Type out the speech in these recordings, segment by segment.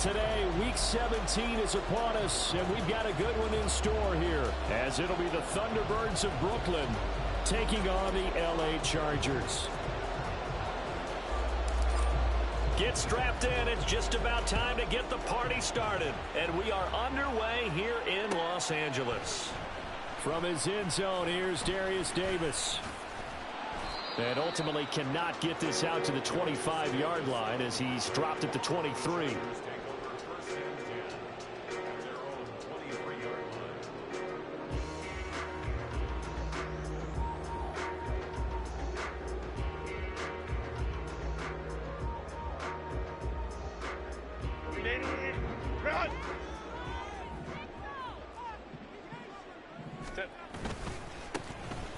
today. Week 17 is upon us, and we've got a good one in store here, as it'll be the Thunderbirds of Brooklyn taking on the LA Chargers. Get strapped in. It's just about time to get the party started. And we are underway here in Los Angeles. From his end zone, here's Darius Davis. And ultimately cannot get this out to the 25-yard line as he's dropped at the 23.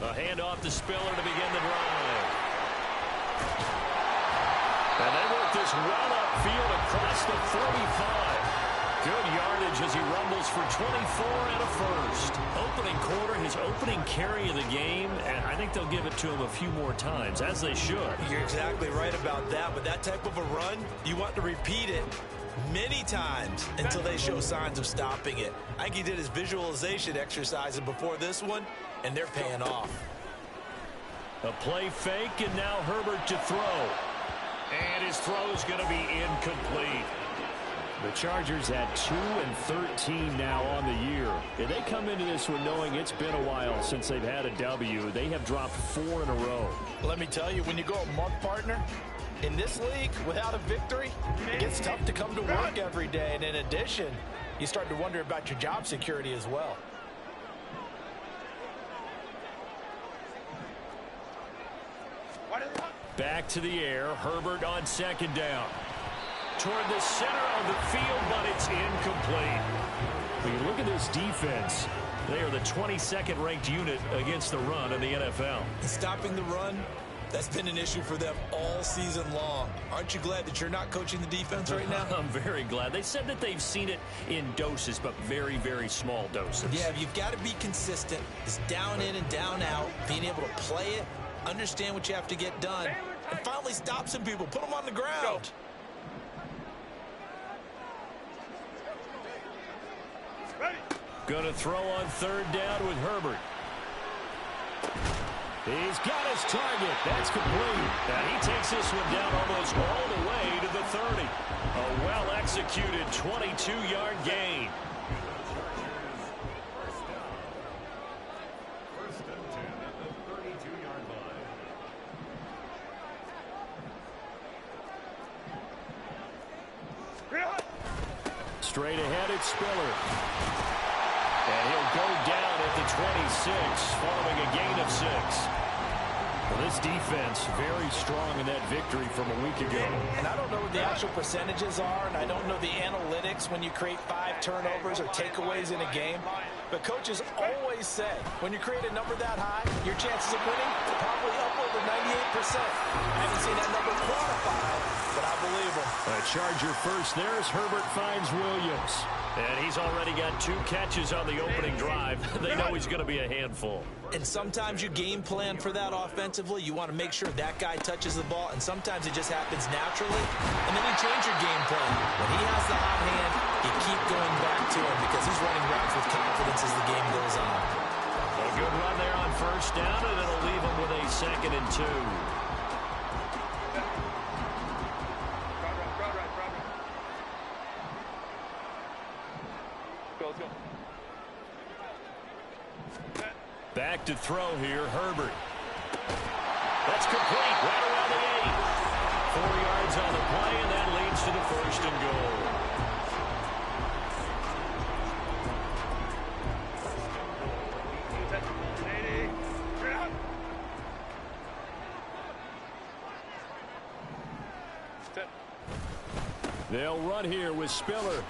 A handoff to Spiller to begin the drive. And they work this well upfield across the 45. Good yardage as he rumbles for 24 and a first. Opening quarter, his opening carry of the game, and I think they'll give it to him a few more times, as they should. You're exactly right about that. With that type of a run, you want to repeat it many times until they show signs of stopping it. I think he did his visualization exercises before this one, and they're paying off. A play fake, and now Herbert to throw. And his throw is going to be incomplete. The Chargers at 2-13 now on the year. And they come into this one knowing it's been a while since they've had a W. They have dropped 4 in a row. Let me tell you, when you go a month, partner, in this league, without a victory, it gets tough to come to work every day. And in addition, you start to wonder about your job security as well. Back to the air. Herbert on second down. Toward the center of the field, but it's incomplete. When you look at this defense, they are the 22nd ranked unit against the run in the NFL. Stopping the run, that's been an issue for them all season long. Aren't you glad that you're not coaching the defense right now? I'm very glad. They said that they've seen it in doses, but very, very small doses. Yeah, you've got to be consistent. It's down in and down out, being able to play it, understand what you have to get done, and finally stop some people, put them on the ground. Going to throw on third down with Herbert. He's got his target. That's complete. And he takes this one down almost all the way to the 30. A well-executed 22-yard gain. Straight ahead, it's Spiller. And he'll go down at the 26, following a gain of 6. Well, this defense very strong in that victory from a week ago. And I don't know what the actual percentages are, and I don't know the analytics when you create 5 turnovers or takeaways in a game. But coaches always say, when you create a number that high, your chances of winning are probably upward of 98%. I haven't seen that number quantified, but I believe them. A Charger first. There's Herbert finds Williams. And he's already got 2 catches on the opening drive. They know he's going to be a handful. And sometimes you game plan for that offensively. You want to make sure that guy touches the ball, and sometimes it just happens naturally. And then you change your game plan. When he has the hot hand, you keep going back to him because he's running routes with confidence as the game goes on. A good run there on first down, and it'll leave him with a 2nd and 2. Back to throw here, Herbert. That's complete, right around the 8. 4 yards on the play, and that leads to the 1st and goal. They'll run here with Spiller.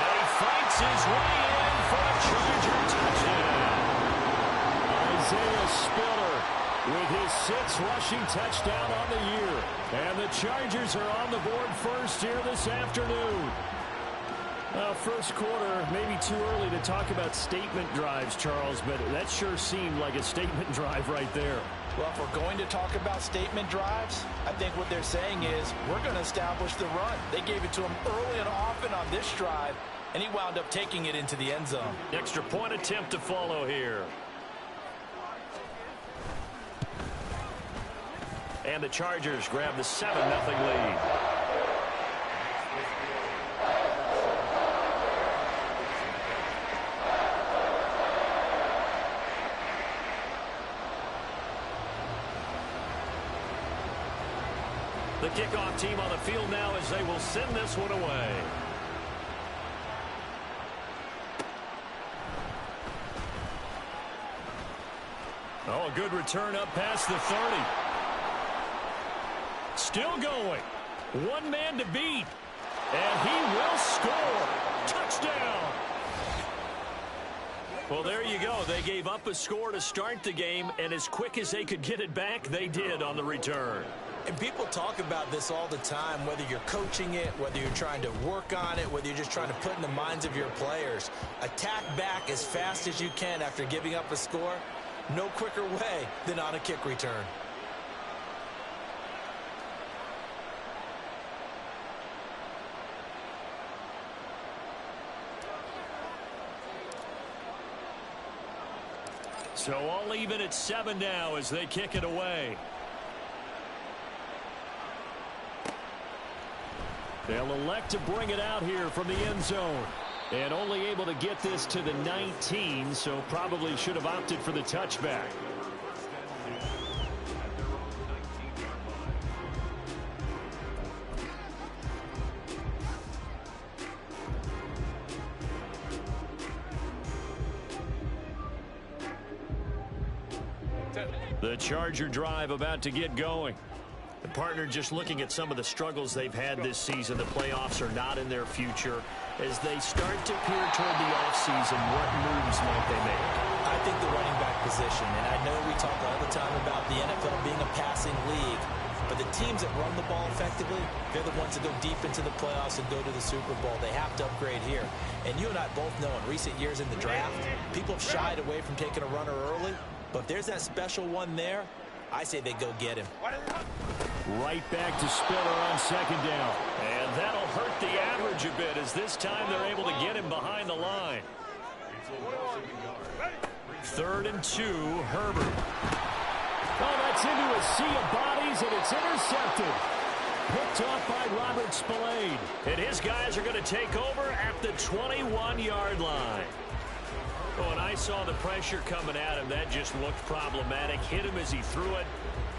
And he fights his way in for a Charger touchdown. Isaiah Spiller with his 6th rushing touchdown on the year. And the Chargers are on the board first here this afternoon. First quarter, maybe too early to talk about statement drives, Charles, but that sure seemed like a statement drive right there. Well, if we're going to talk about statement drives, I think what they're saying is we're going to establish the run. They gave it to him early and often on this drive, and he wound up taking it into the end zone. Extra point attempt to follow here. And the Chargers grab the 7-0 lead. The kickoff team on the field now as they will send this one away. Oh, a good return up past the 30. Still going. One man to beat. And he will score. Touchdown. Well, there you go. They gave up a score to start the game, and as quick as they could get it back, they did on the return. And people talk about this all the time, whether you're coaching it, whether you're trying to work on it, whether you're just trying to put in the minds of your players. Attack back as fast as you can after giving up a score. No quicker way than on a kick return. So all even at 7 now as they kick it away. They'll elect to bring it out here from the end zone. And only able to get this to the 19, so probably should have opted for the touchback. The Charger drive about to get going. The partner just looking at some of the struggles they've had this season. The playoffs are not in their future. As they start to peer toward the offseason, what moves might they make? I think the running back position, and I know we talk all the time about the NFL being a passing league, but the teams that run the ball effectively, they're the ones that go deep into the playoffs and go to the Super Bowl. They have to upgrade here. And you and I both know in recent years in the draft, people have shied away from taking a runner early, but if there's that special one there, I say they go get him. Right back to Spiller on second down. And that'll hurt the average a bit as this time they're able to get him behind the line. 3rd and 2, Herbert. Oh, that's into a sea of bodies, and it's intercepted. Picked off by Robert Spillane. And his guys are going to take over at the 21-yard line. Oh, and I saw the pressure coming at him. That just looked problematic. Hit him as he threw it,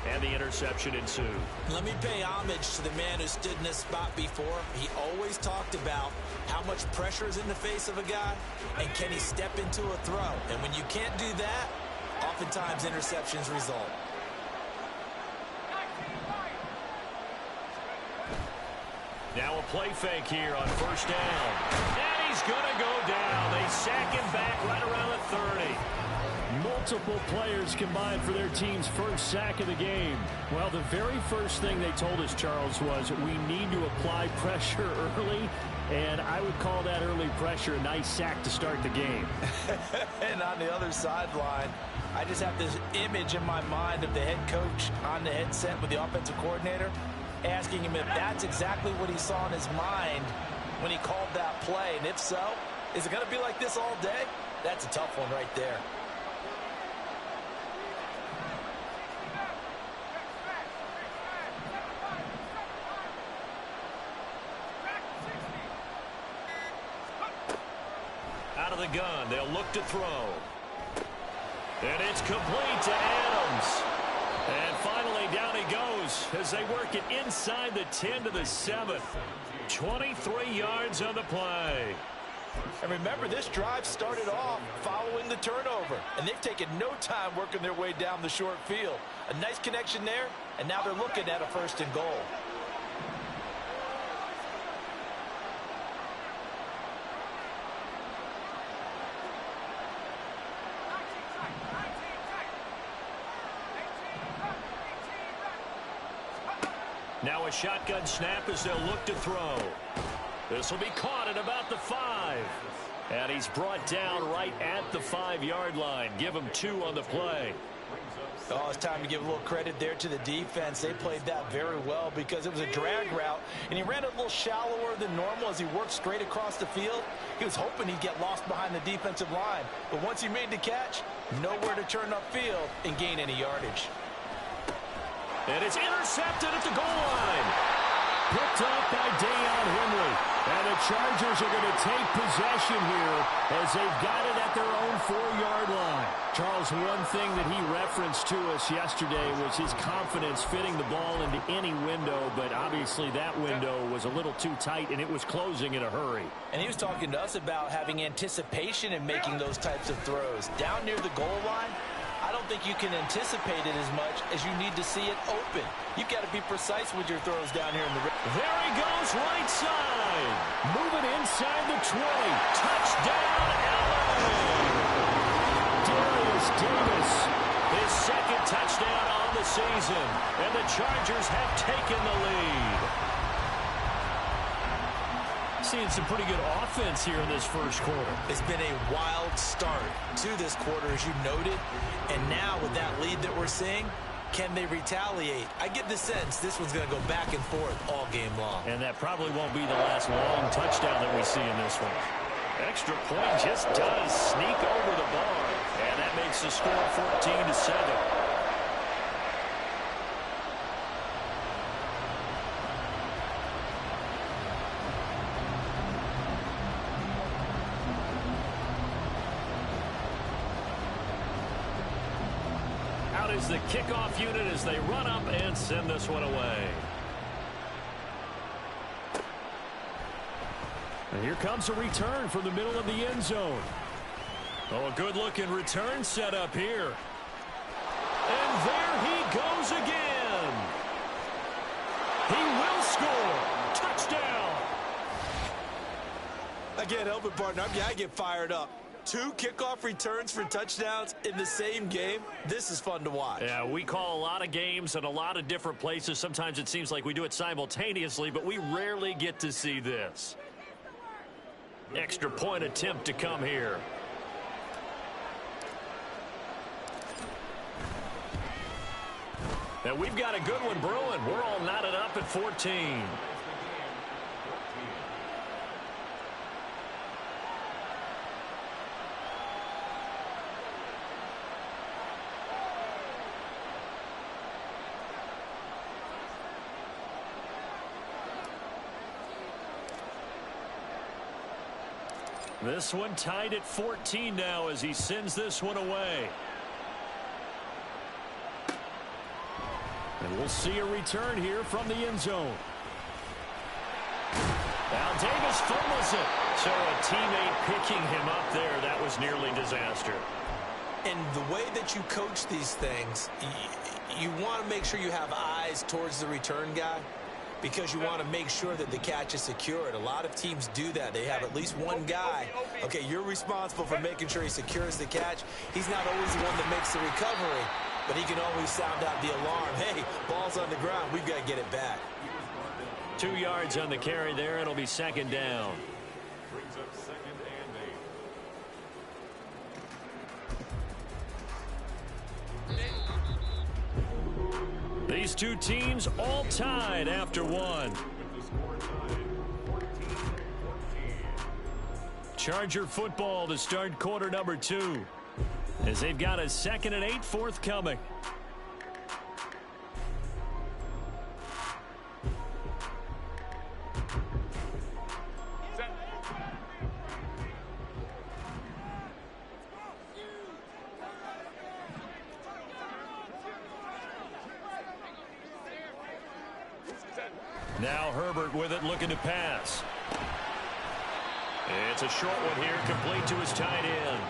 and the interception ensued. Let me pay homage to the man who stood in this spot before. He always talked about how much pressure is in the face of a guy, and can he step into a throw. And when you can't do that, oftentimes interceptions result. Now a play fake here on 1st down. And he's going to go down. They sack him back right around the 30. Multiple players combined for their team's first sack of the game. Well, the very first thing they told us, Charles, was we need to apply pressure early, and I would call that early pressure a nice sack to start the game. And on the other sideline, I just have this image in my mind of the head coach on the headset with the offensive coordinator asking him if that's exactly what he saw in his mind when he called that play. And if so, is it going to be like this all day? That's a tough one right there. Out of the gun, they'll look to throw. And it's complete to Adams. And finally, down he goes as they work it inside the 10 to the 7. 23 yards on the play. And remember, this drive started off following the turnover, and they've taken no time working their way down the short field. A nice connection there, and now they're looking at a 1st and goal. Now a shotgun snap as they'll look to throw. This will be caught at about the 5. And he's brought down right at the 5-yard line. Give him 2 on the play. Oh, it's time to give a little credit there to the defense. They played that very well because it was a drag route, and he ran a little shallower than normal as he worked straight across the field. He was hoping he'd get lost behind the defensive line, but once he made the catch, nowhere to turn upfield and gain any yardage. And it's intercepted at the goal line. Picked up by Deion Henry. And the Chargers are going to take possession here as they've got it at their own 4-yard line. Charles, one thing that he referenced to us yesterday was his confidence fitting the ball into any window, but obviously that window was a little too tight and it was closing in a hurry. And he was talking to us about having anticipation in making those types of throws. Down near the goal line, I don't think you can anticipate it as much as you need to see it open. You've got to be precise with your throws down here in the... There he goes, right side. Moving inside the 20. Touchdown, LA! Darius Davis, his second touchdown on the season. And the Chargers have taken the lead. Seeing some pretty good offense here in this first quarter. It's been a wild start to this quarter, as you noted. And now with that lead that we're seeing, can they retaliate? I get the sense this one's going to go back and forth all game long. And that probably won't be the last long touchdown that we see in this one. Extra point just does sneak over the bar. And that makes the score 14-7. Is the kickoff unit as they run up and send this one away. And here comes a return from the middle of the end zone. Oh, a good-looking return set up here. And there he goes again. He will score. Touchdown. I can't help it, partner. I get fired up. 2 kickoff returns for touchdowns in the same game. This is fun to watch. Yeah, we call a lot of games in a lot of different places. Sometimes it seems like we do it simultaneously, but we rarely get to see this. Extra point attempt to come here. And we've got a good one brewing. We're all knotted up at 14. This one tied at 14 now as he sends this one away. And we'll see a return here from the end zone. Now Davis fumbles it. So a teammate picking him up there. That was nearly disaster. And the way that you coach these things, you want to make sure you have eyes towards the return guy, because you want to make sure that the catch is secured. A lot of teams do that. They have at least one guy. Okay, you're responsible for making sure he secures the catch. He's not always the one that makes the recovery, but he can always sound out the alarm. Hey, ball's on the ground. We've got to get it back. 2 yards on the carry there. It'll be second down. These two teams all tied after one. Charger football to start quarter number 2 as they've got a 2nd and 8 forthcoming. Now Herbert with it, looking to pass. It's a short one here, complete to his tight end.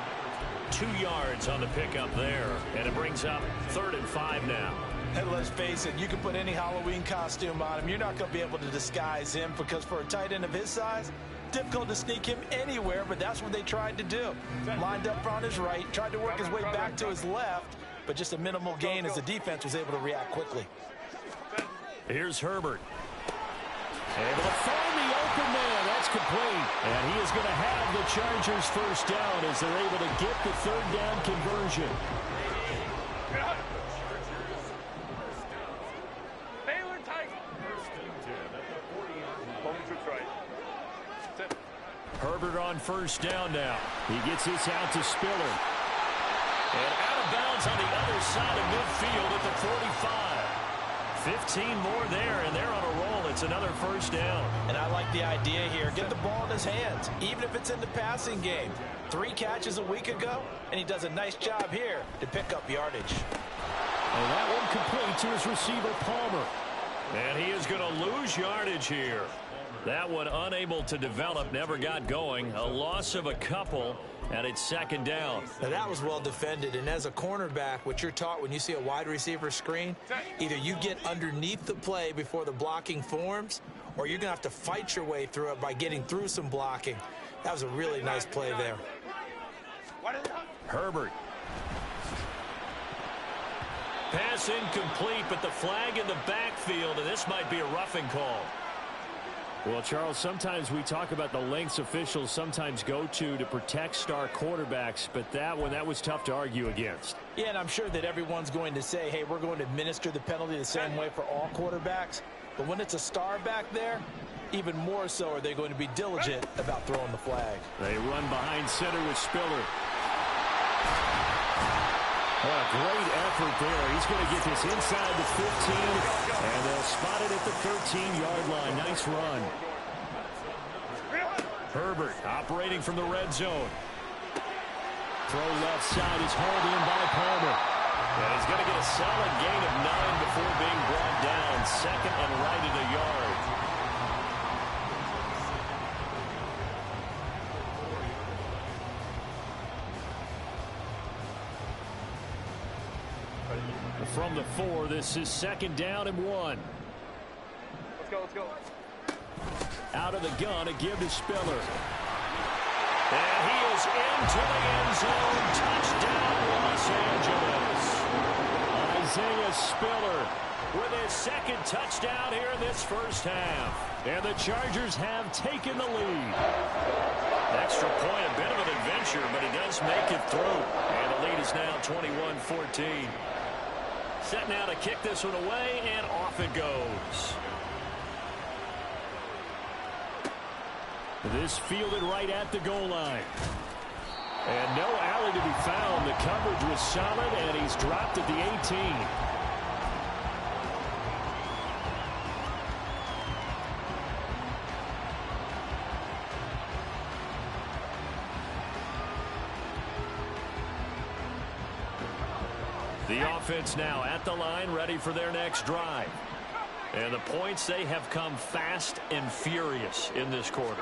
2 yards on the pickup there, and it brings up 3rd and 5 now. And let's face it, you can put any Halloween costume on him. You're not going to be able to disguise him, because for a tight end of his size, difficult to sneak him anywhere, but that's what they tried to do. Lined up on his right, tried to work his way back to his left, but just a minimal gain as the defense was able to react quickly. Here's Herbert. Able to find the open man. That's complete. And he is going to have the Chargers first down as they're able to get the third down conversion. Herbert on first down now. He gets this out to Spiller. And out of bounds on the other side of midfield at the 45. 15 more there, and they're on a roll. It's another first down. And I like the idea here. Get the ball in his hands, even if it's in the passing game. 3 catches a week ago, and he does a nice job here to pick up yardage. And that one complete to his receiver, Palmer. And he is going to lose yardage here. That one unable to develop, never got going. A loss of a couple, and it's second down. Now that was well defended, and as a cornerback, what you're taught when you see a wide receiver screen, either you get underneath the play before the blocking forms, or you're going to have to fight your way through it by getting through some blocking. That was a really nice play there. Herbert. Pass incomplete, but the flag in the backfield, and this might be a roughing call. Well, Charles, sometimes we talk about the lengths officials sometimes go to protect star quarterbacks, but that one, that was tough to argue against. Yeah, and I'm sure that everyone's going to say, hey, we're going to administer the penalty the same way for all quarterbacks. But when it's a star back there, even more so are they going to be diligent about throwing the flag. They run behind center with Spiller. Oh, a great effort there. He's going to get this inside the 15, and they'll spot it at the 13-yard line. Nice run. Herbert operating from the red zone. Throw left side is hauled in by Palmer. And he's going to get a solid gain of 9 before being brought down. Second and right at a yard. From the 4, this is second down and 1. Let's go. Out of the gun, a give to Spiller. And he is into the end zone. Touchdown, Los Angeles. Isaiah Spiller with his second touchdown here in this first half. And the Chargers have taken the lead. Extra point, a bit of an adventure, but he does make it through. And the lead is now 21-14. Set now to kick this one away, and off it goes. This fielded right at the goal line. And no alley to be found. The coverage was solid, and he's dropped at the 18. The offense now at the line, ready for their next drive. And the points, they have come fast and furious in this quarter.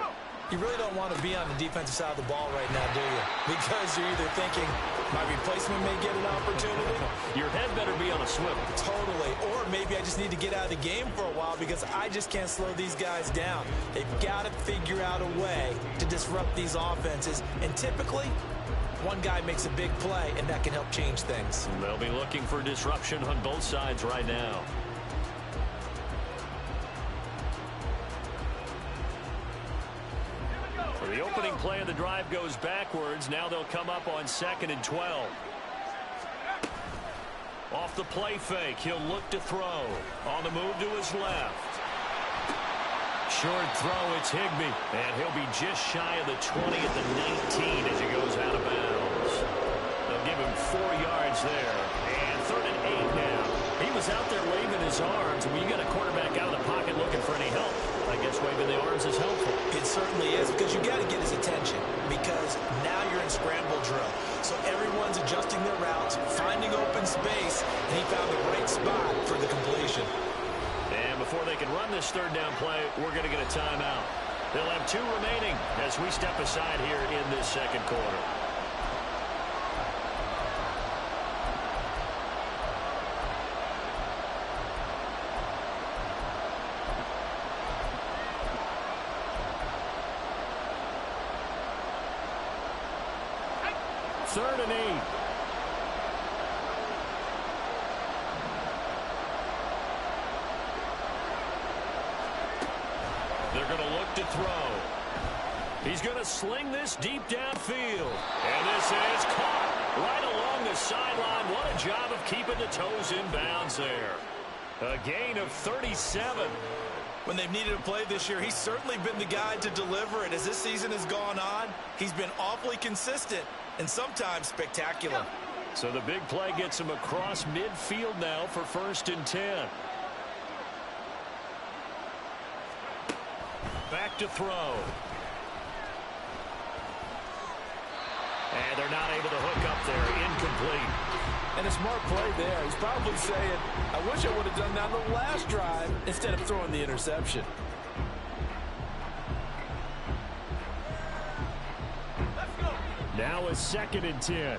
You really don't want to be on the defensive side of the ball right now, do you? Because you're either thinking, my replacement may get an opportunity. Your head better be on a swivel. Totally. Or maybe I just need to get out of the game for a while because I just can't slow these guys down. They've got to figure out a way to disrupt these offenses. And typically, one guy makes a big play, and that can help change things. They'll be looking for disruption on both sides right now. The opening play of the drive goes backwards. Now they'll come up on 2nd and 12. Off the play fake, he'll look to throw. On the move to his left. Short throw, it's Higbee. And he'll be just shy of the 20 at the 19 as he goes out of bounds. They'll give him 4 yards there. And 3rd and 8 now. He was out there waving his arms. When you got a quarterback out of the pocket looking for any help, I guess waving the arms is helpful. It certainly is, because you got to get his attention, because now you're in scramble drill. So everyone's adjusting their routes, finding open space, and he found the right spot for the completion. And before they can run this 3rd down play, we're going to get a timeout. They'll have 2 remaining as we step aside here in this 2nd quarter. Third and 8. They're going to look to throw. He's going to sling this deep downfield. And this is caught right along the sideline. What a job of keeping the toes in bounds there. A gain of 37. When they've needed a play this year, he's certainly been the guy to deliver it. As this season has gone on, he's been awfully consistent and sometimes spectacular. So the big play gets him across midfield now for 1st and 10. Back to throw. And they're not able to hook up there. Incomplete. And a smart play there. He's probably saying, I wish I would have done that on the last drive instead of throwing the interception. Let's go. Now a 2nd and 10.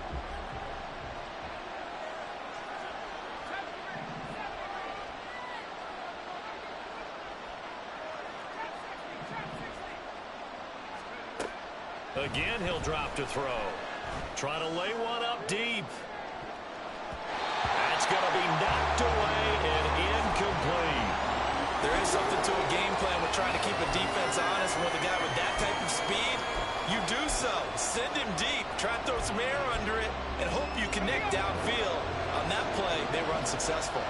Again, he'll drop to throw. Trying to lay one up deep. That's going to be knocked away and incomplete. There is something to a game plan with trying to keep a defense honest. And with a guy with that type of speed, you do so. Send him deep. Try to throw some air under it and hope you connect downfield. On that play, they were unsuccessful.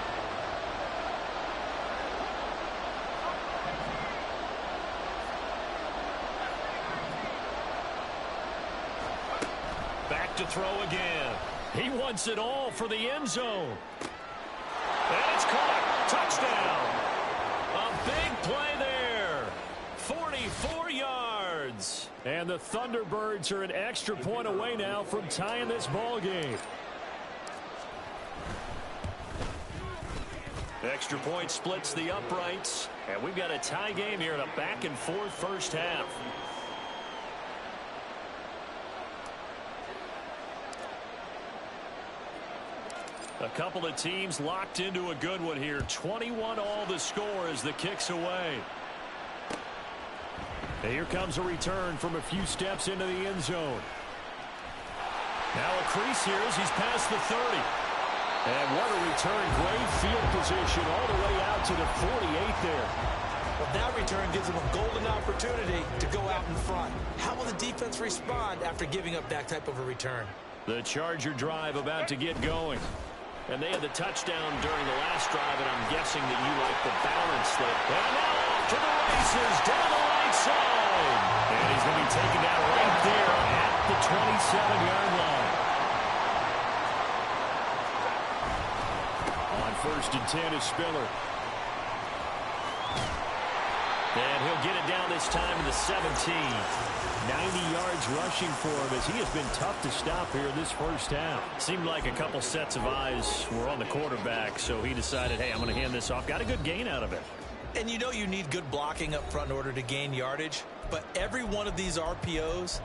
Back to throw again. He wants it all for the end zone. And it's caught. Touchdown. A big play there. 44 yards. And the Thunderbirds are an extra point away now from tying this ball game. Extra point splits the uprights. And we've got a tie game here in a back-and-forth first half. A couple of teams locked into a good one here. 21 all the score as the kick's away. And here comes a return from a few steps into the end zone. Now a crease here as he's past the 30. And what a return. Great field position all the way out to the 48 there. Well, that return gives them a golden opportunity to go out in front. How will the defense respond after giving up that type of a return? The Charger drive about to get going. And they had the touchdown during the last drive, and I'm guessing that you like the balance there. And now off to the races down the right side. And he's going to be taken down right there at the 27-yard line. On 1st and 10 is Spiller. And he'll get it down this time to the 17. 90 yards rushing for him as he has been tough to stop here in this first half. Seemed like a couple sets of eyes were on the quarterback, so he decided, hey, I'm going to hand this off. Got a good gain out of it. And you know you need good blocking up front in order to gain yardage. But every one of these RPOs,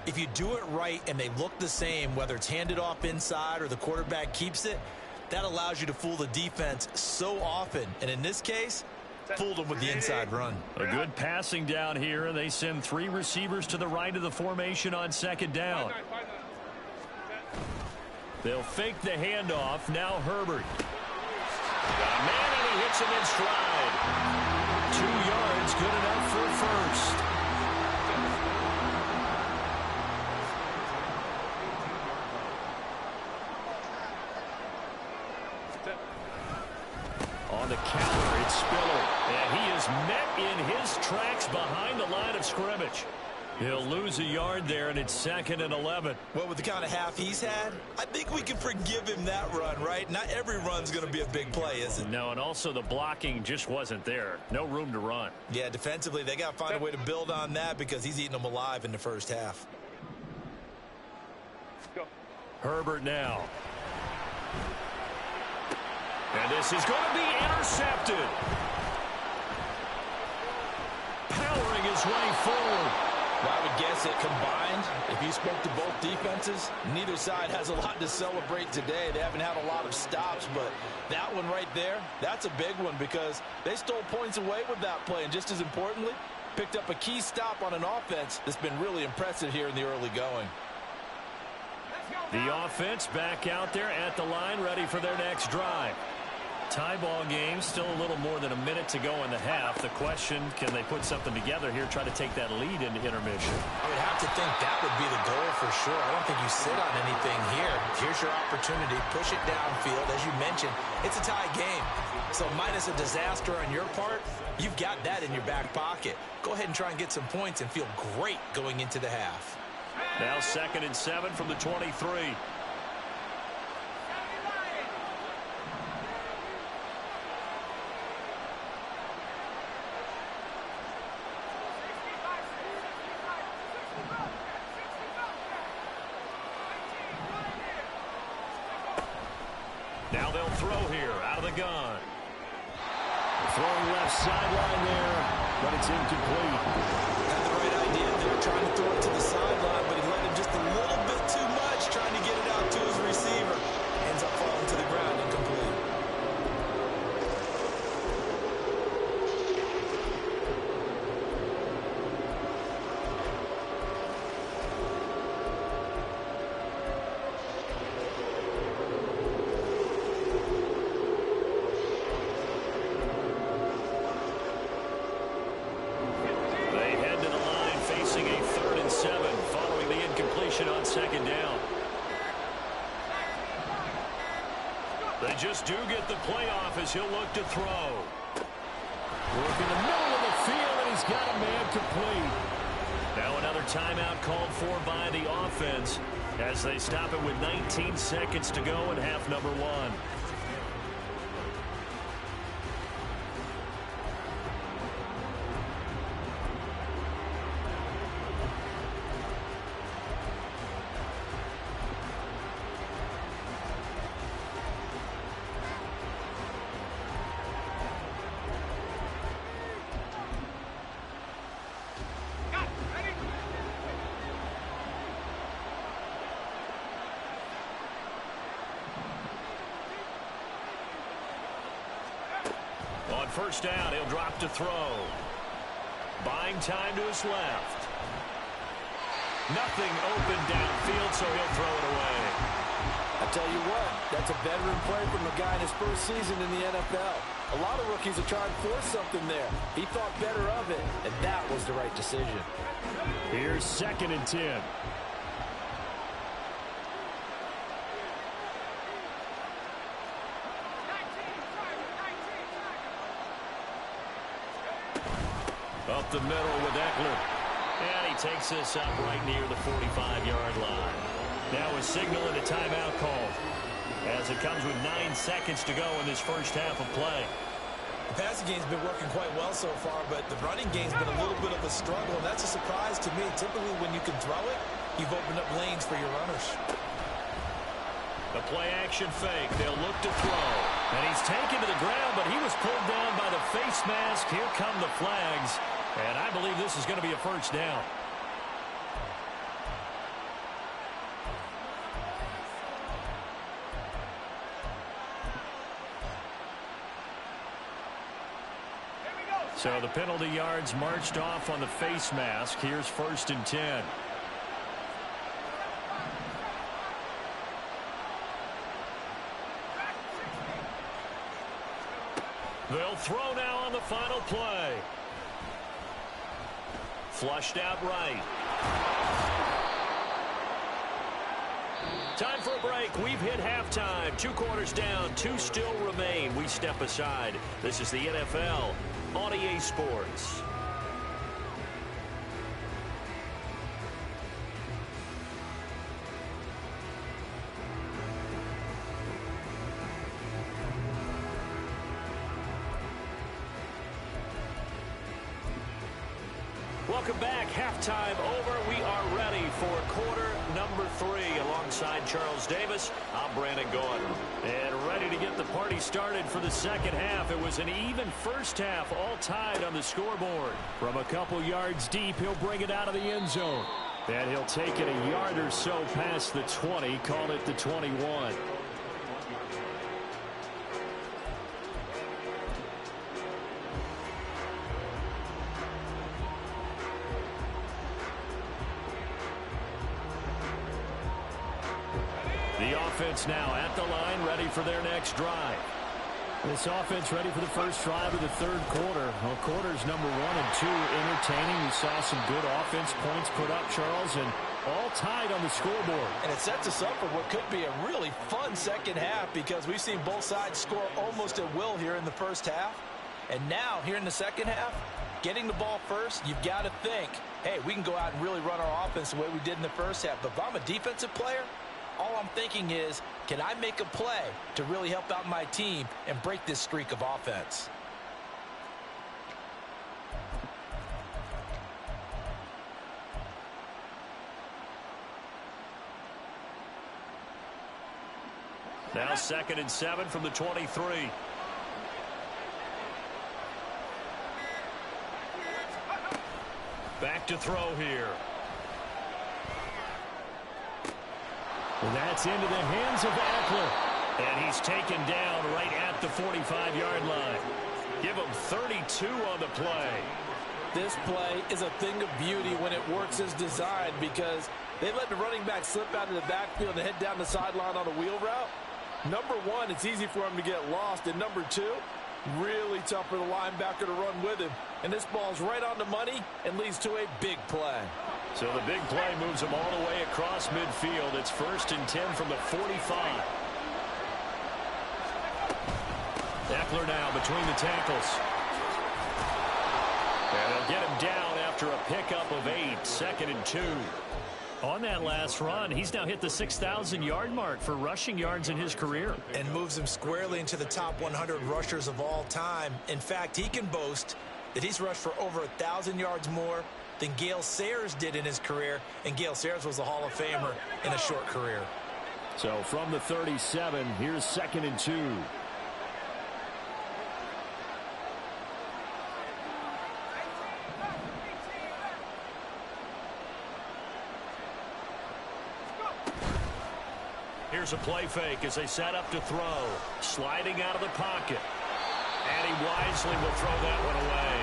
if you do it right and they look the same, whether it's handed off inside or the quarterback keeps it, that allows you to fool the defense so often. And in this case, fooled them with the inside run. A good passing down here, and they send 3 receivers to the right of the formation on 2nd down. They'll fake the handoff. Now Herbert. Got a man, and he hits him in stride. 2 yards, good enough for a first. On the counter, it's Spiller. And he is met in his tracks behind the line of scrimmage. He'll lose a yard there, and it's 2nd and 11. Well, with the kind of half he's had, I think we can forgive him that run, right? Not every run's going to be a big play, is it? No, and also the blocking just wasn't there. No room to run. Yeah, defensively, they got to find a way to build on that because he's eating them alive in the first half. Go. Herbert now. And this is going to be intercepted. Powering his way forward. Well, I would guess that combined, if you spoke to both defenses, neither side has a lot to celebrate today. They haven't had a lot of stops, but that one right there, that's a big one because they stole points away with that play. And just as importantly, picked up a key stop on an offense that's been really impressive here in the early going. The offense back out there at the line, ready for their next drive. Tie ball game, still a little more than a minute to go in the half. The question, can they put something together here, try to take that lead into intermission? I would have to think that would be the goal for sure. I don't think you sit on anything here. Here's your opportunity. Push it downfield. As you mentioned, it's a tie game. So minus a disaster on your part, you've got that in your back pocket. Go ahead and try and get some points and feel great going into the half. Now 2nd and 7 from the 23. Now they'll throw here out of the gun. Throwing left sideline there, but it's incomplete. Had the right idea there, trying to throw it to the sideline, but he let him just a little bit too much, trying to get it out to his receiver. Ends up falling to the ground, incomplete. On 2nd down. They just do get the playoff as he'll look to throw. Work in the middle of the field, and he's got a man complete. Now another timeout called for by the offense as they stop it with 19 seconds to go in half number 1. First down, he'll drop to throw. Buying time to his left. Nothing open downfield, so he'll throw it away. I tell you what, that's a veteran play from a guy in his first season in the NFL. A lot of rookies are trying to force something there. He thought better of it, and that was the right decision. Here's 2nd and 10. Up the middle with Eckler. And he takes this up right near the 45-yard line. Now a signal and a timeout call as it comes with 9 seconds to go in this first half of play. The passing game's been working quite well so far, but the running game's been a little bit of a struggle, and that's a surprise to me. Typically, when you can throw it, you've opened up lanes for your runners. The play-action fake. They'll look to throw. And he's taken to the ground, but he was pulled down by the face mask. Here come the flags. And I believe this is going to be a first down. So the penalty yards marched off on the face mask. Here's 1st and 10. They'll throw now on the final play. Flushed out right. Time for a break. We've hit halftime. 2 quarters down. 2 still remain. We step aside. This is the NFL on EA Sports. Welcome back. Halftime over. We are ready for quarter number 3. Alongside Charles Davis, I'm Brandon Gordon. And ready to get the party started for the second half. It was an even first half, all tied on the scoreboard. From a couple yards deep, he'll bring it out of the end zone. And he'll take it a yard or so past the 20, call it the 21. The offense now at the line, ready for their next drive. This offense ready for the first drive of the third quarter. Well, quarters number 1 and 2 entertaining. We saw some good offense points put up, Charles, and all tied on the scoreboard. And it sets us up for what could be a really fun second half because we've seen both sides score almost at will here in the first half. And now, here in the second half, getting the ball first, you've got to think, hey, we can go out and really run our offense the way we did in the first half. But if I'm a defensive player, all I'm thinking is, can I make a play to really help out my team and break this streak of offense? Now 2nd and 7 from the 23. Back to throw here. And that's into the hands of Eckler. And he's taken down right at the 45-yard line. Give him 32 on the play. This play is a thing of beauty when it works as designed because they let the running back slip out of the backfield and head down the sideline on a wheel route. Number 1, it's easy for him to get lost. And number 2, really tough for the linebacker to run with him. And this ball's right on the money and leads to a big play. So the big play moves him all the way across midfield. It's 1st and 10 from the 45. Eckler now between the tackles. And they'll get him down after a pickup of 8. 2nd and 2. On that last run, he's now hit the 6,000-yard mark for rushing yards in his career. And moves him squarely into the top 100 rushers of all time. In fact, he can boast that he's rushed for over 1,000 yards more than Gale Sayers did in his career. And Gale Sayers was a Hall of Famer in a short career. So from the 37, here's 2nd and 2. Here's a play fake as they set up to throw. Sliding out of the pocket. And he wisely will throw that one away.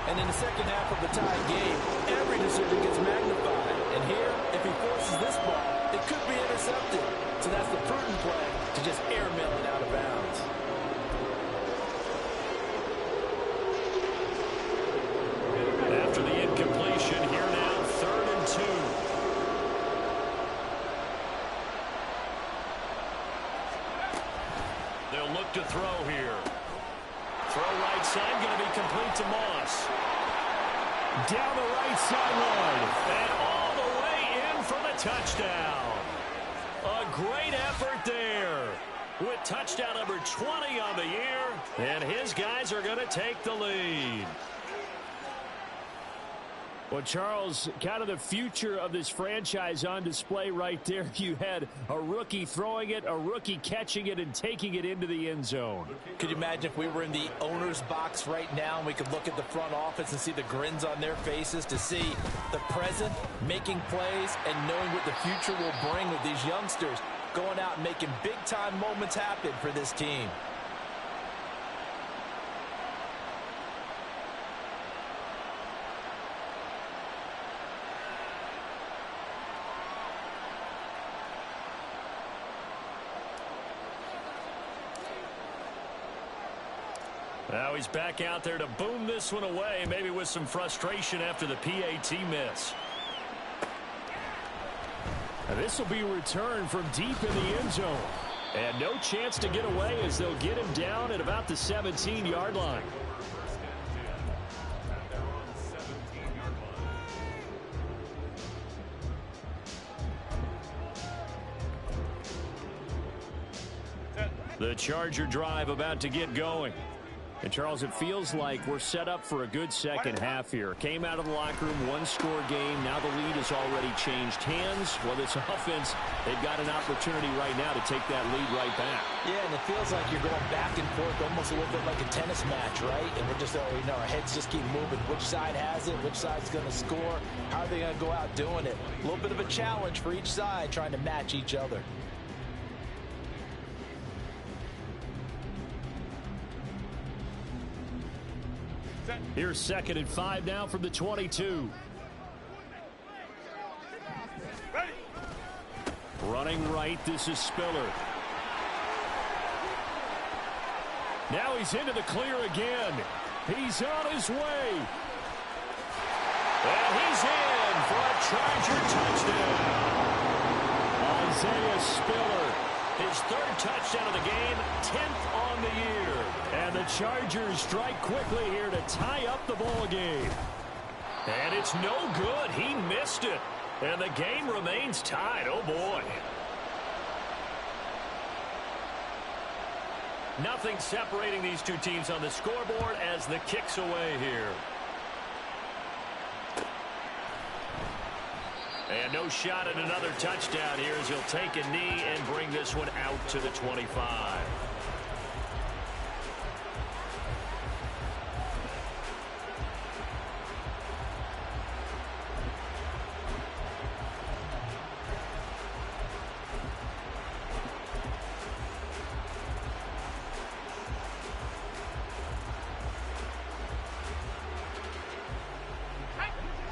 And in the second half of the tie game, every decision gets magnified. And here, if he forces this ball, it could be intercepted. So that's the prudent play to just airmail it out of bounds. After the incompletion, here now, 3rd and 2. They'll look to throw here. Throw right side, going to be complete to Moss. Down the right sideline. And all the way in for the touchdown. A great effort there. With touchdown number 20 on the year. And his guys are going to take the lead. Well, Charles, kind of the future of this franchise on display right there. You had a rookie throwing it, a rookie catching it, and taking it into the end zone. Could you imagine if we were in the owner's box right now and we could look at the front office and see the grins on their faces to see the present making plays and knowing what the future will bring with these youngsters going out and making big-time moments happen for this team. Now he's back out there to boom this one away, maybe with some frustration after the PAT miss. Now this will be a return from deep in the end zone. And no chance to get away as they'll get him down at about the 17-yard line. The Charger drive about to get going. And, Charles, it feels like we're set up for a good second half here. Came out of the locker room, one-score game. Now the lead has already changed hands. Well, this offense, they've got an opportunity right now to take that lead right back. Yeah, and it feels like you're going back and forth almost a little bit like a tennis match, right? And we're just, our heads just keep moving. Which side has it? Which side's going to score? How are they going to go out doing it? A little bit of a challenge for each side trying to match each other. Here's 2nd and 5 now from the 22. Running right, this is Spiller. Now he's into the clear again. He's on his way. And he's in for a Charger touchdown. Isaiah Spiller, his third touchdown of the game, 10th on the year. And the Chargers strike quickly here to tie up the ball game. And it's no good. He missed it. And the game remains tied. Oh, boy. Nothing separating these two teams on the scoreboard as the kick's away here. And no shot at another touchdown here as he'll take a knee and bring this one out to the 25.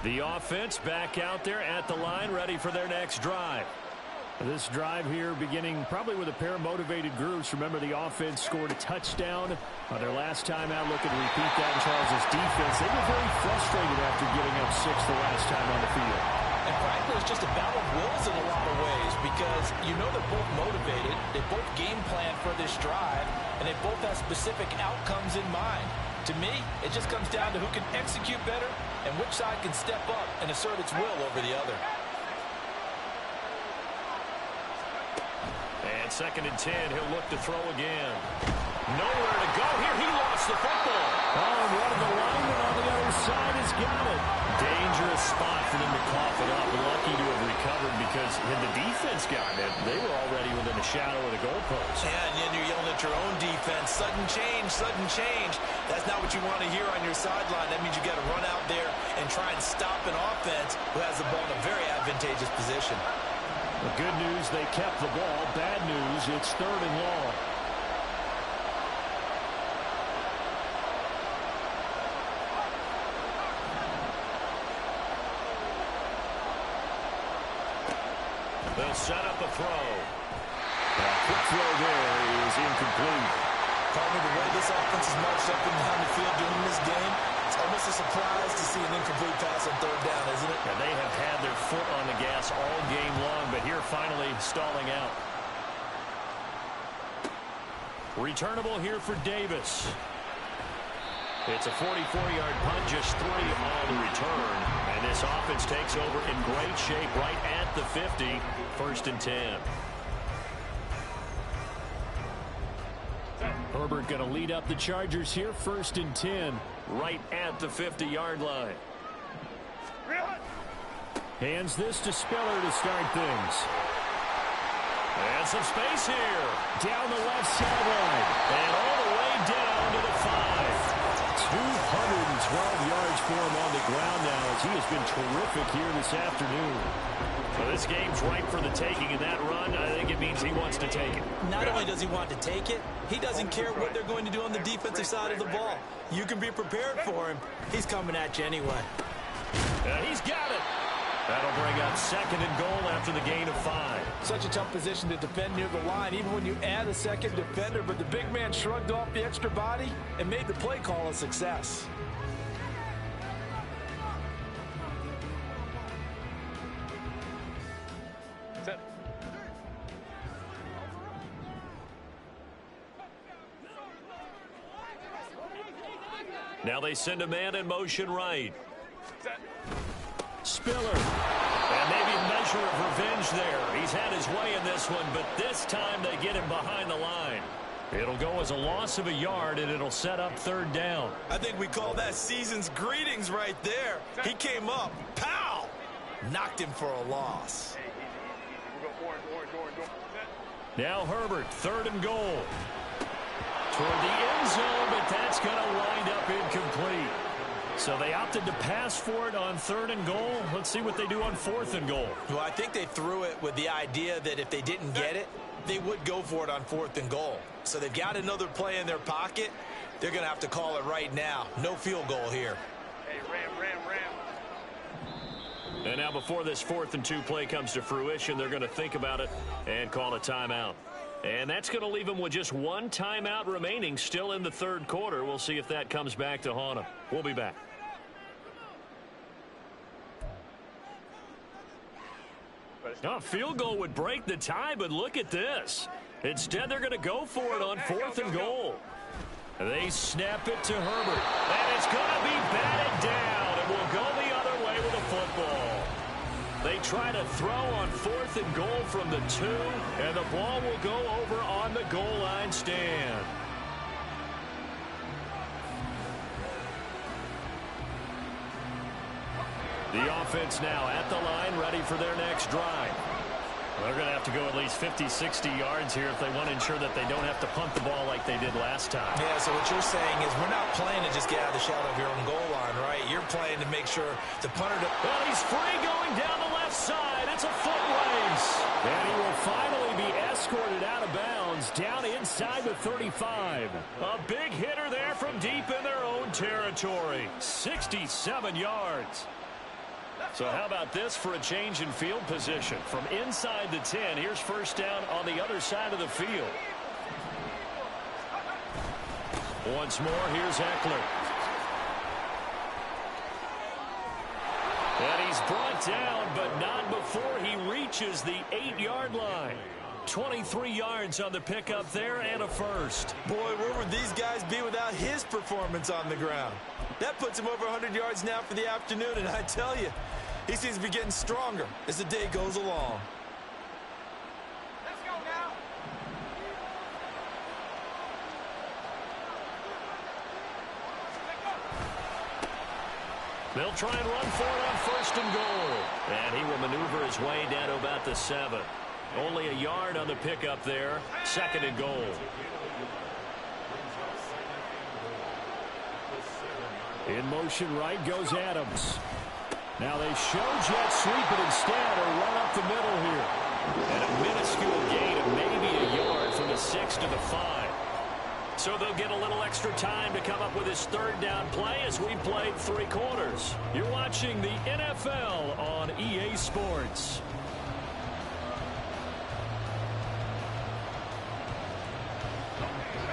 The offense back out there at the line, ready for their next drive. This drive here beginning probably with a pair of motivated groups. Remember, the offense scored a touchdown on their last time out. Looking to repeat that in Charles' defense. They were very frustrated after giving up 6 the last time on the field. And frankly, it's just a battle of wills in a lot of ways because you know they're both motivated. They both game plan for this drive, and they both have specific outcomes in mind. To me, it just comes down to who can execute better and which side can step up and assert its will over the other. And 2nd and 10, he'll look to throw again. Nowhere to go here. He lost the football. Oh, and one of the linemen on the other side has got it. Dangerous spot for them to cough it up. Lucky to have recovered because had the defense gotten it, they were already within a shadow of the goalpost. Yeah, and then you're yelling at your own defense. Sudden change, sudden change. That's not what you want to hear on your sideline. That means you got to run out there and try and stop an offense who has the ball in a very advantageous position. The good news, they kept the ball. Bad news, it's 3rd and long. They'll set up a throw. A quick throw there is incomplete. Palmer, the way this offense is marched up and down the field during this game, it's almost a surprise to see an incomplete pass on 3rd down, isn't it? And they have had their foot on the gas all game long, but here finally stalling out. Returnable here for Davis. It's a 44-yard punt, just 3 on the return. And this offense takes over in great shape right at the 50. 1st and 10. Herbert going to lead up the Chargers here. 1st and 10, right at the 50-yard line. Hands this to Spiller to start things. And some space here. Down the left sideline. And all the way down to the 5. 212 yards for him on the ground now as he has been terrific here this afternoon. Well, this game's ripe for the taking, and that run, I think it means he wants to take it. Not only does he want to take it, he doesn't care what they're going to do on the defensive side of the ball. You can be prepared for him. He's coming at you anyway. He's got it. That'll bring up 2nd and goal after the gain of 5. Such a tough position to defend near the line, even when you add a second defender, but the big man shrugged off the extra body and made the play call a success. Set. Now they send a man in motion right. Set. Spiller. And maybe a measure of revenge there. He's had his way in this one, but this time they get him behind the line. It'll go as a loss of a yard, and it'll set up 3rd down. I think we call that season's greetings right there. He came up, pow! Knocked him for a loss. Hey, easy. We'll go orange. Set. Now Herbert, 3rd and goal. Toward the end zone, but that's going to wind up incomplete. So they opted to pass for it on 3rd and goal. Let's see what they do on 4th and goal. Well, I think they threw it with the idea that if they didn't get it, they would go for it on 4th and goal. So they've got another play in their pocket. They're going to have to call it right now. No field goal here. Hey, ram. And now before this 4th and 2 play comes to fruition, they're going to think about it and call a timeout. And that's going to leave him with just one timeout remaining still in the third quarter. We'll see if that comes back to haunt him. We'll be back. A field goal would break the tie, but look at this. Instead, they're going to go for it on 4th and goal. They snap it to Herbert. And it's going to be batted down. And will go the other way with a football. They try to throw on 4th and goal from the 2, and the ball will go over on the goal line stand. The offense now at the line, ready for their next drive. They're going to have to go at least 50, 60 yards here if they want to ensure that they don't have to punt the ball like they did last time. Yeah, so what you're saying is we're not playing to just get out of the shadow of your own goal line, right? You're playing to make sure the punter... Well, he's free going down the left side. It's a foot race. And he will finally be escorted out of bounds down inside the 35. A big hitter there from deep in their own territory. 67 yards. So how about this for a change in field position? From inside the 10, here's first down on the other side of the field. Once more, here's Eckler. And he's brought down, but not before he reaches the 8-yard line. 23 yards on the pickup there and a first. Boy, where would these guys be without his performance on the ground? That puts him over 100 yards now for the afternoon, and I tell you, he seems to be getting stronger as the day goes along. Let's go now. They'll try and run for it on 1st and goal. And he will maneuver his way down to about the 7. Only a yard on the pickup there. 2nd and goal. In motion right goes Adams. Now they show jet sweep it instead or run up the middle here. And a minuscule gain of maybe a yard from the 6 to the 5. So they'll get a little extra time to come up with his 3rd down play as we played 3 quarters. You're watching the NFL on EA Sports.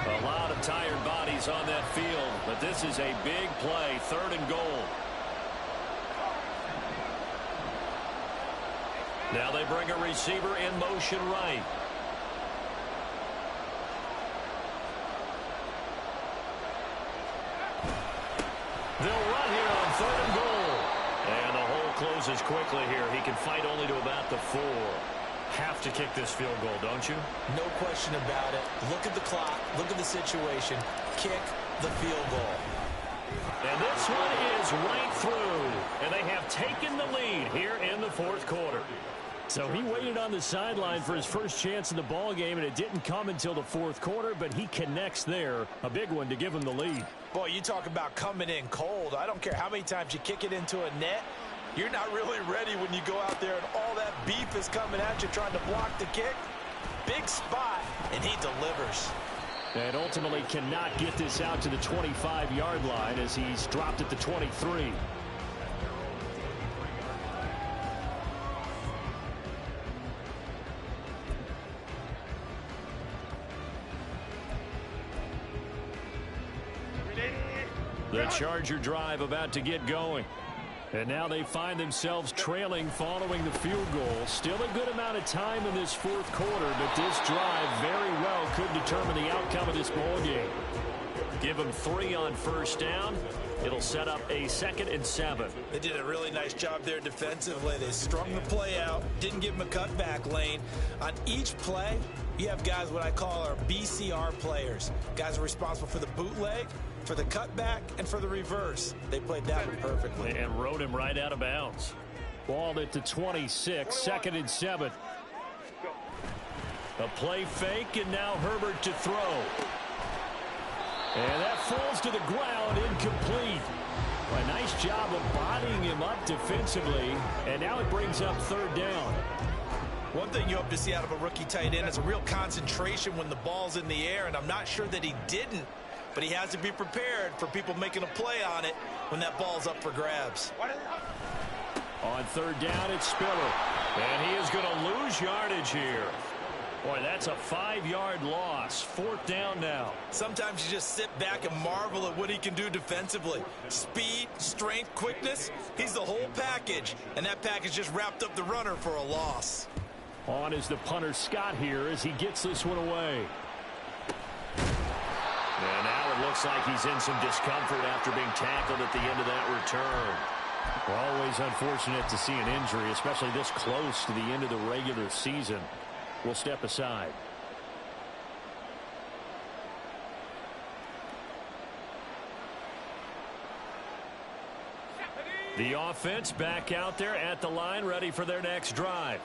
A lot of tired bodies on that field, but this is a big play, 3rd and goal. Now they bring a receiver in motion right. They'll run here on 3rd and goal. And the hole closes quickly here. He can fight only to about the 4. Have to kick this field goal, don't you? No question about it. Look at the clock. Look at the situation. Kick the field goal. And this one is right through. And they have taken the lead here in the 4th quarter. So he waited on the sideline for his first chance in the ball game, and it didn't come until the 4th quarter, but he connects there. A big one to give him the lead. Boy, you talk about coming in cold. I don't care how many times you kick it into a net. You're not really ready when you go out there and all that beef is coming at you trying to block the kick. Big spot, and he delivers. And ultimately cannot get this out to the 25-yard line as he's dropped at the 23. The Charger drive about to get going. And now they find themselves trailing following the field goal. Still a good amount of time in this 4th quarter, but this drive very well could determine the outcome of this ball game. Give them 3 on first down. It'll set up a 2nd and 7. They did a really nice job there defensively. They strung the play out, didn't give them a cutback lane. On each play, you have guys what I call our BCR players. Guys are responsible for the bootleg, for the cutback, and for the reverse. They played that one perfectly. And rode him right out of bounds. Ball at the 26, 2nd and 7. A play fake, and now Herbert to throw. And that falls to the ground, incomplete. A nice job of bodying him up defensively, and now it brings up 3rd down. One thing you hope to see out of a rookie tight end is a real concentration when the ball's in the air, and I'm not sure that he didn't, but he has to be prepared for people making a play on it when that ball's up for grabs. On 3rd down, it's Spiller. And he is going to lose yardage here. Boy, that's a 5-yard loss. 4th down now. Sometimes you just sit back and marvel at what he can do defensively. Speed, strength, quickness. He's the whole package. And that package just wrapped up the runner for a loss. On is the punter Scott here as he gets this one away. And now it looks like he's in some discomfort after being tackled at the end of that return. Always unfortunate to see an injury, especially this close to the end of the regular season. We'll step aside. The offense back out there at the line, ready for their next drive.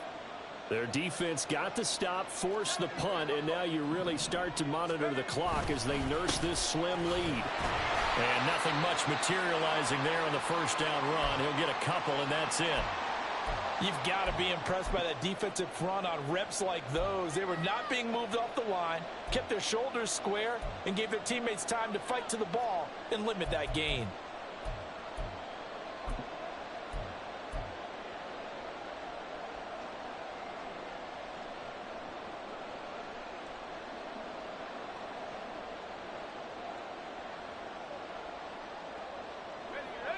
Their defense got the stop, forced the punt, and now you really start to monitor the clock as they nurse this slim lead. And nothing much materializing there on the first down run. He'll get a couple, and that's it. You've got to be impressed by that defensive front on reps like those. They were not being moved off the line, kept their shoulders square, and gave their teammates time to fight to the ball and limit that gain.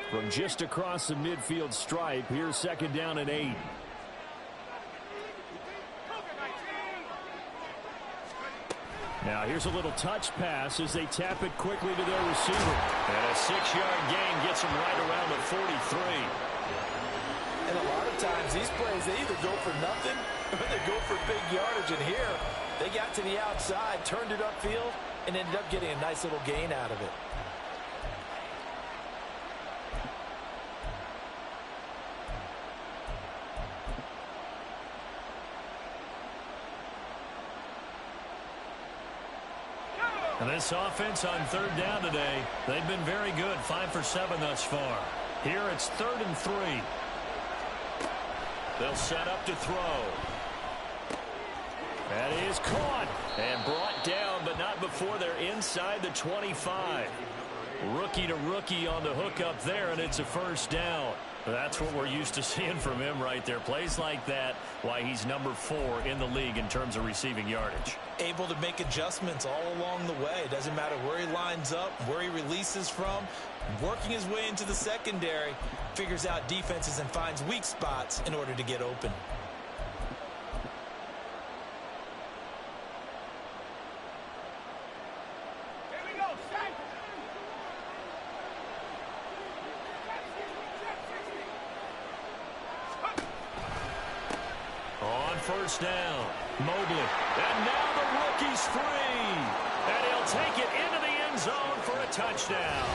From just across the midfield stripe, here's 2nd down and 8. Now here's a little touch pass as they tap it quickly to their receiver. And a 6-yard gain gets them right around the 43. And a lot of times these plays, they either go for nothing or they go for big yardage. And here, they got to the outside, turned it upfield, and ended up getting a nice little gain out of it. And this offense on 3rd down today, they've been very good, 5 for 7 thus far. Here it's 3rd and 3. They'll set up to throw. That is caught and brought down, but not before they're inside the 25. Rookie to rookie on the hook up there, and it's a 1st down. That's what we're used to seeing from him right there. Plays like that, why he's number 4 in the league in terms of receiving yardage. Able to make adjustments all along the way. Doesn't matter where he lines up, where he releases from. Working his way into the secondary, figures out defenses and finds weak spots in order to get open. On 1st down, Mobley. And now the rookie's free. And he'll take it into the end zone for a touchdown.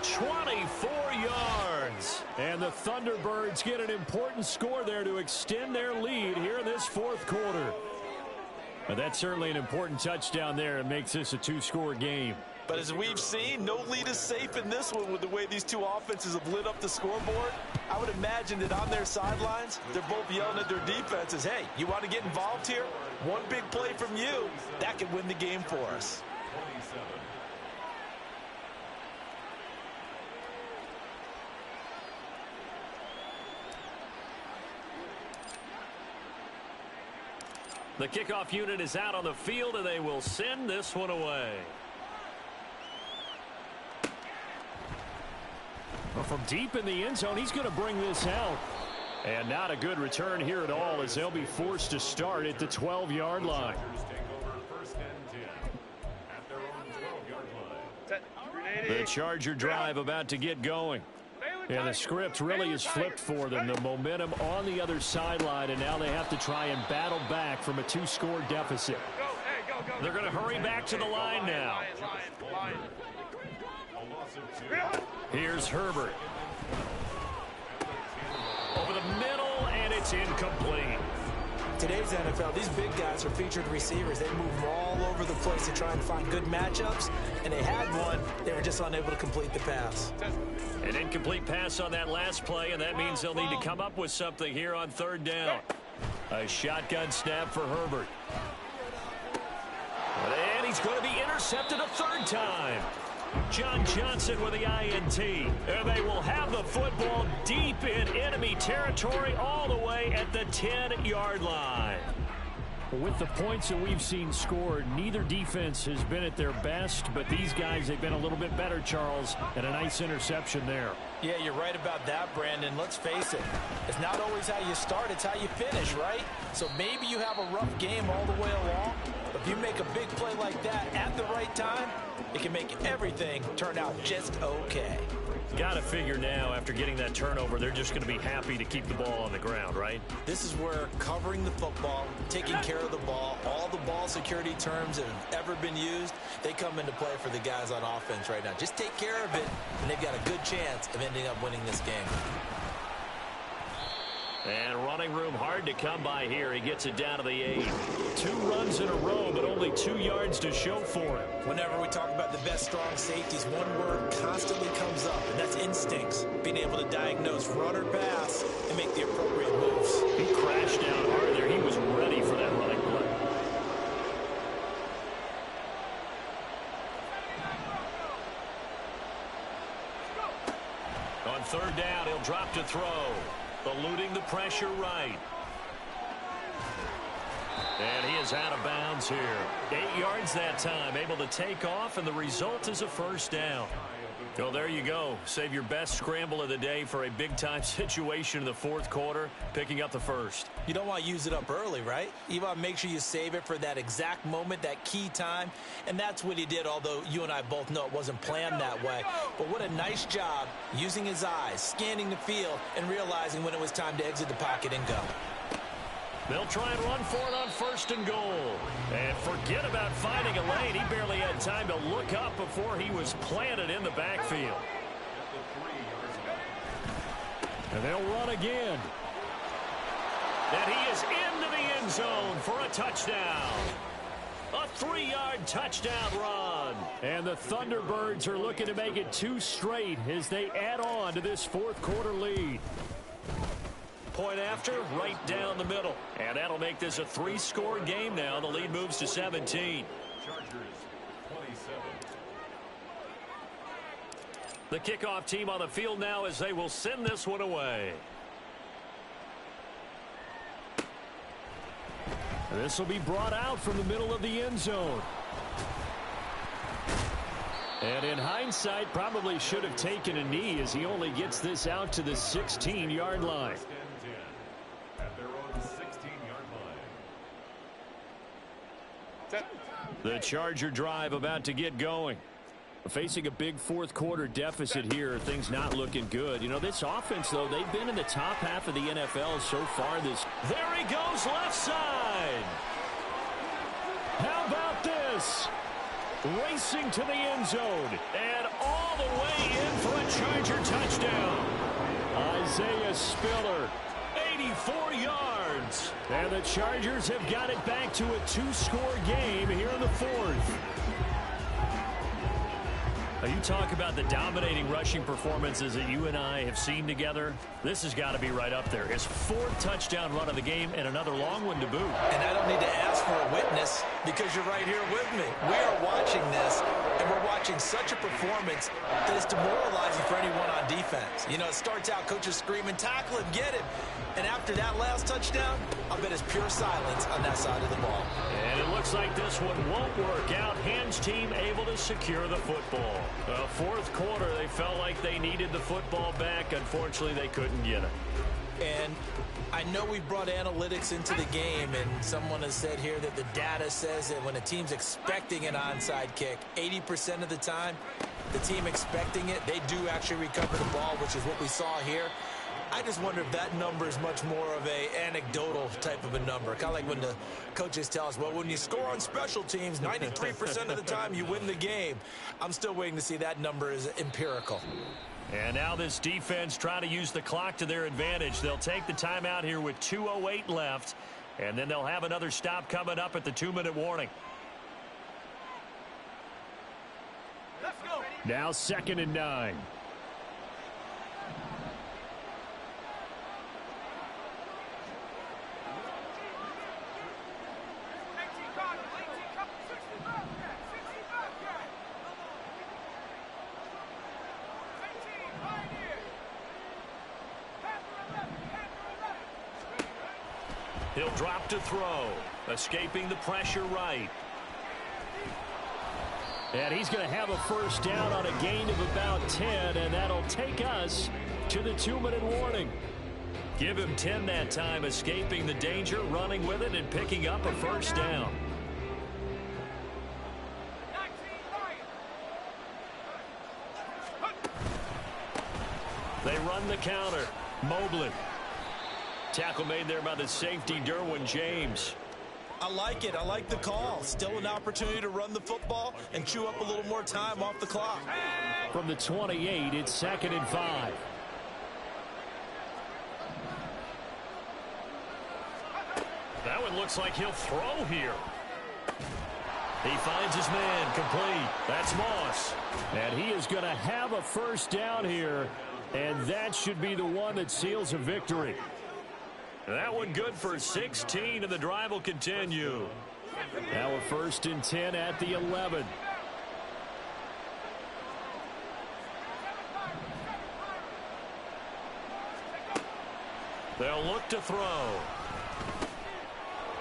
24 yards. And the Thunderbirds get an important score there to extend their lead here in this 4th quarter. But that's certainly an important touchdown there. It makes this a 2-score game. But as we've seen, no lead is safe in this one with the way these two offenses have lit up the scoreboard. I would imagine that on their sidelines, they're both yelling at their defenses, hey, you want to get involved here? One big play from you, that could win the game for us. The kickoff unit is out on the field, and they will send this one away. Well, from deep in the end zone, he's going to bring this out. And not a good return here at all as they'll be forced to start at the 12-yard line. The Charger drive about to get going. And the script really is flipped for them. The momentum on the other sideline, and now they have to try and battle back from a 2-score deficit. They're going to hurry back to the line now. Here's Herbert. Over the middle, and it's incomplete. Today's NFL, these big guys are featured receivers. They move all over the place to try and find good matchups, and they had one. They were just unable to complete the pass. An incomplete pass on that last play, and that means they'll need to come up with something here on 3rd down. A shotgun snap for Herbert. And he's going to be intercepted a 3rd time. John Johnson with the INT. And they will have the football deep in enemy territory all the way at the 10-yard line. With the points that we've seen scored, neither defense has been at their best, but these guys, they've been a little bit better, Charles, and a nice interception there. Yeah, you're right about that, Brandon. Let's face it. It's not always how you start, it's how you finish, right? So maybe you have a rough game all the way along, but if you make a big play like that at the right time, it can make everything turn out just okay. Got to figure now, after getting that turnover, they're just going to be happy to keep the ball on the ground, right? This is where covering the football, taking care of the ball, all the ball security terms that have ever been used, they come into play for the guys on offense right now. Just take care of it, and they've got a good chance of ending up winning this game. And running room hard to come by here. He gets it down to the 8. 2 runs in a row, but only 2 yards to show for it. Whenever we talk about the best strong safeties, one word constantly comes up, and that's instincts. Being able to diagnose run or pass and make the appropriate moves. He crashed down hard there. He was ready for that running play. On 3rd down, he'll drop to throw. Eluding the pressure right. And he is out of bounds here. 8 yards that time, able to take off, and the result is a 1st down. Well, there you go. Save your best scramble of the day for a big-time situation in the 4th quarter, picking up the 1st. You don't want to use it up early, right? You want to make sure you save it for that exact moment, that key time, and that's what he did, although you and I both know it wasn't planned that way. But what a nice job using his eyes, scanning the field, and realizing when it was time to exit the pocket and go. They'll try and run for it on 1st and goal. And forget about finding a lane. He barely had time to look up before he was planted in the backfield. And they'll run again. And he is into the end zone for a touchdown. A 3-yard touchdown run. And the Thunderbirds are looking to make it 2 straight as they add on to this 4th quarter lead. Point after, right down the middle. And that'll make this a 3-score game now. The lead moves to 17. The kickoff team on the field now as they will send this one away. This will be brought out from the middle of the end zone. And in hindsight, probably should have taken a knee as he only gets this out to the 16-yard line. The Charger drive about to get going. Facing a big 4th quarter deficit here, things not looking good. You know, this offense, though, they've been in the top half of the NFL so far this. There he goes, left side. How about this? Racing to the end zone. And all the way in for a Charger touchdown. Isaiah Spiller. 84 yards. And the Chargers have got it back to a 2-score game here in the 4th. Now you talk about the dominating rushing performances that you and I have seen together. This has got to be right up there. His 4th touchdown run of the game and another long one to boot. And I don't need to ask for a witness because you're right here with me. We are watching this, and we're watching such a performance that is demoralizing for anyone on defense. You know, it starts out coaches screaming, tackle him, get him. And after that last touchdown, I'll bet it's pure silence on that side of the ball. And it looks like this one won't work out. Hans team able to secure the football. 4th quarter, they felt like they needed the football back. Unfortunately, they couldn't get it. And I know we brought analytics into the game, and someone has said here that the data says that when a team's expecting an onside kick, 80% of the time, the team expecting it, they do actually recover the ball, which is what we saw here. I just wonder if that number is much more of a anecdotal type of a number. Kind of like when the coaches tell us, well, when you score on special teams, 93% of the time you win the game. I'm still waiting to see that number is empirical. And now this defense trying to use the clock to their advantage. They'll take the timeout here with 2:08 left, and then they'll have another stop coming up at the 2-minute warning. Let's go. Now 2nd and 9. He'll drop to throw, escaping the pressure right. And he's going to have a first down on a gain of about 10, and that'll take us to the 2-minute warning. Give him 10 that time, escaping the danger, running with it, and picking up a first down. They run the counter. Mobley. Tackle made there by the safety, Derwin James. I like it. I like the call. Still an opportunity to run the football and chew up a little more time off the clock. From the 28, it's 2nd and 5. That one looks like he'll throw here. He finds his man, complete. That's Moss. And he is going to have a first down here, and that should be the one that seals a victory. That one good for 16, and the drive will continue. Now a 1st and 10 at the 11. They'll look to throw.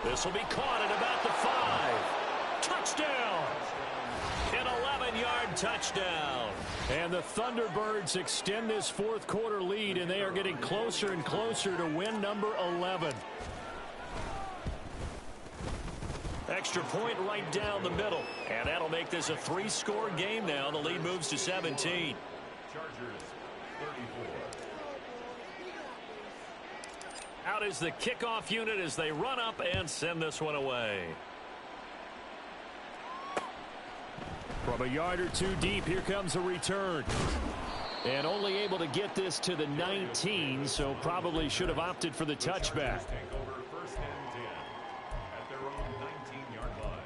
This will be caught at about the 5. Touchdown! An 11-yard touchdown. And the Thunderbirds extend this fourth quarter lead, and they are getting closer and closer to win number 11. Extra point right down the middle. And that'll make this a 3-score game now. The lead moves to 17. Chargers, 34. Out is the kickoff unit as they run up and send this one away. From a yard or two deep, here comes a return. And only able to get this to the 19, so probably should have opted for the touchback. Take over 1st and 10 at their own 19-yard line.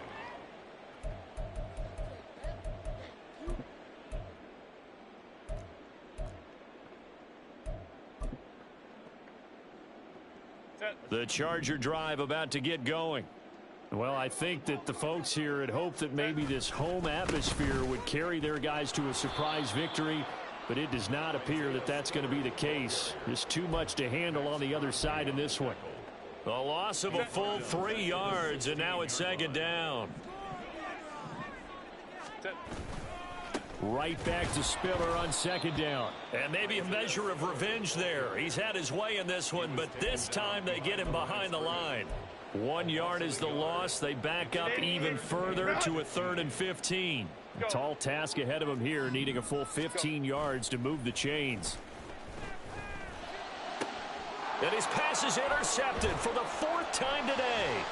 The Charger drive about to get going. Well, I think that the folks here had hoped that maybe this home atmosphere would carry their guys to a surprise victory, but it does not appear that that's going to be the case. There's too much to handle on the other side in this one. A loss of a full 3 yards, and now it's 2nd down. Right back to Spiller on 2nd down. And maybe a measure of revenge there. He's had his way in this one, but this time they get him behind the line. 1 yard is the loss. They back up even further to a 3rd and 15. A tall task ahead of him here, needing a full 15 yards to move the chains. And his pass is intercepted for the 4th time today.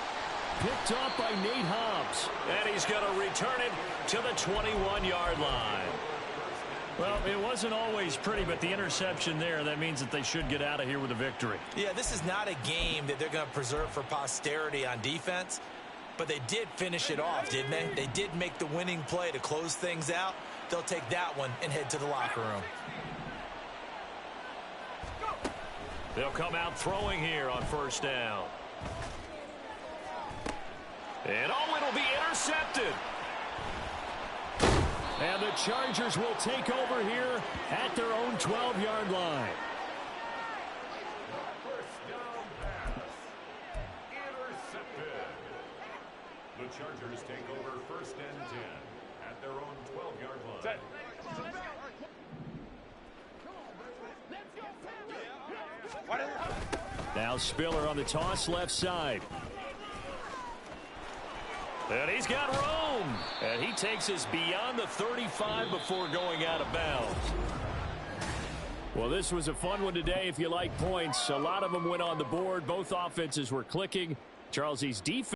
Picked off by Nate Hobbs. And he's going to return it to the 21-yard line. Well, it wasn't always pretty, but the interception there, that means that they should get out of here with a victory. Yeah, this is not a game that they're going to preserve for posterity on defense, but they did finish it off, didn't they? They did make the winning play to close things out. They'll take that one and head to the locker room. They'll come out throwing here on 1st down. And it'll be intercepted. And the Chargers will take over here at their own 12-yard line. First down pass. Intercepted. The Chargers take over 1st and 10 at their own 12-yard line. Now Spiller on the toss left side. And he's got room. And he takes us beyond the 35 before going out of bounds. Well, this was a fun one today if you like points. A lot of them went on the board. Both offenses were clicking. Charles, defense.